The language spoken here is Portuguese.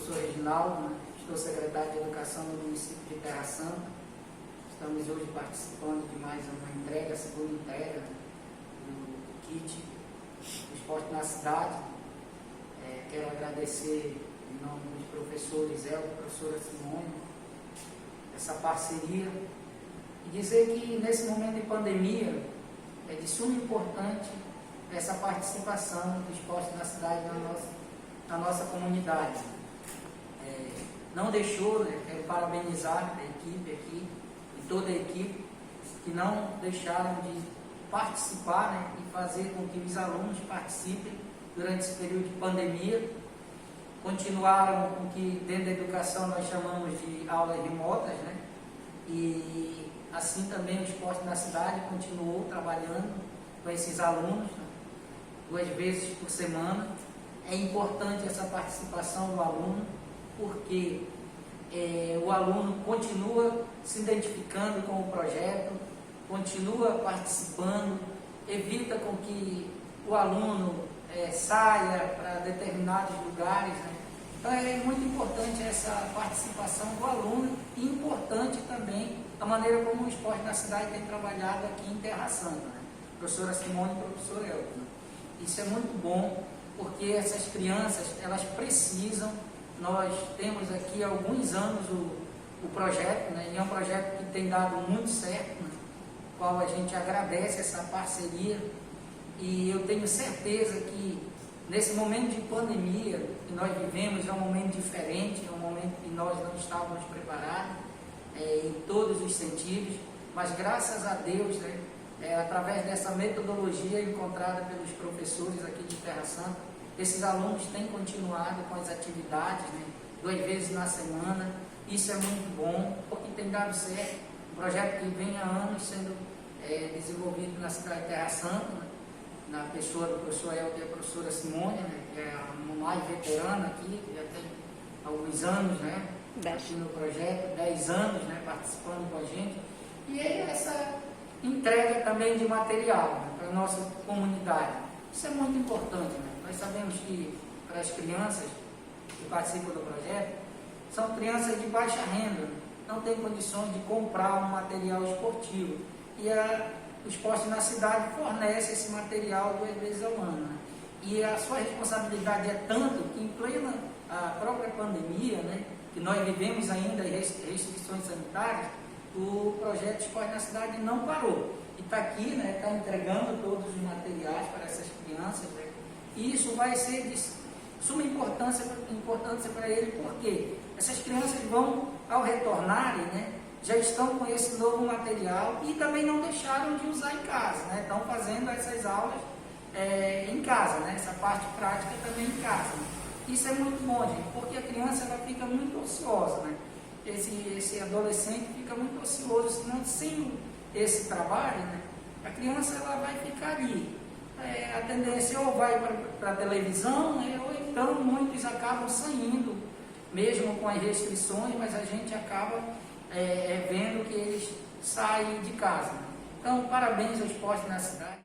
professor Reginaldo, né? Estou secretário de Educação no município de Terra Santa. Estamos hoje participando de mais uma entrega, a segunda entrega do kit do esporte na cidade. Quero agradecer em nome dos professores Elton e professora Simone essa parceria e dizer que nesse momento de pandemia é de suma importância essa participação do esporte na cidade, na nossa comunidade. Não deixou, quero parabenizar a equipe aqui e toda a equipe que não deixaram de participar, e fazer com que os alunos participem durante esse período de pandemia. Continuaram com o que dentro da educação nós chamamos de aulas remotas, e assim também o esporte na cidade continuou trabalhando com esses alunos, 2 vezes por semana. É importante essa participação do aluno, porque o aluno continua se identificando com o projeto, continua participando, evita com que o aluno saia para determinados lugares. Então é muito importante essa participação do aluno e importante também a maneira como o esporte na cidade tem trabalhado aqui em Terra Santa, Professora Simone e professor Elton. Isso é muito bom, porque essas crianças, elas precisam. Nós temos aqui há alguns anos o projeto, e é um projeto que tem dado muito certo, qual a gente agradece essa parceria, e eu tenho certeza que nesse momento de pandemia que nós vivemos, é um momento diferente, é um momento que nós não estávamos preparados em todos os sentidos, mas graças a Deus, através dessa metodologia encontrada pelos professores aqui de Terra Santa, esses alunos têm continuado com as atividades, 2 vezes na semana. Isso é muito bom, porque tem dado certo. Um projeto que vem há anos sendo desenvolvido na cidade de Terra Santa, na pessoa do professor Elton e a professora Simone, que é a mais veterana aqui, que já tem alguns anos aqui no projeto, 10 anos participando com a gente. E essa entrega também de material para a nossa comunidade. Isso é muito importante. Nós sabemos que para as crianças que participam do projeto, são crianças de baixa renda, não têm condições de comprar um material esportivo. E o esporte na cidade fornece esse material 2 vezes ao ano. E a sua responsabilidade é tanto que, em plena a própria pandemia, que nós vivemos ainda restrições sanitárias, o projeto Esporte na Cidade não parou. E está aqui, está entregando todos os materiais para essas crianças. E isso vai ser de suma importância para ele, porque essas crianças vão, ao retornarem, já estão com esse novo material e também não deixaram de usar em casa, estão fazendo essas aulas em casa, essa parte prática também em casa. Isso é muito bom, gente, porque a criança ela fica muito ociosa, esse adolescente fica muito ocioso, senão sem esse trabalho, a criança ela vai ficar ali. A tendência ou vai para a televisão, ou então muitos acabam saindo, mesmo com as restrições, mas a gente acaba vendo que eles saem de casa. Então, parabéns ao esporte na cidade.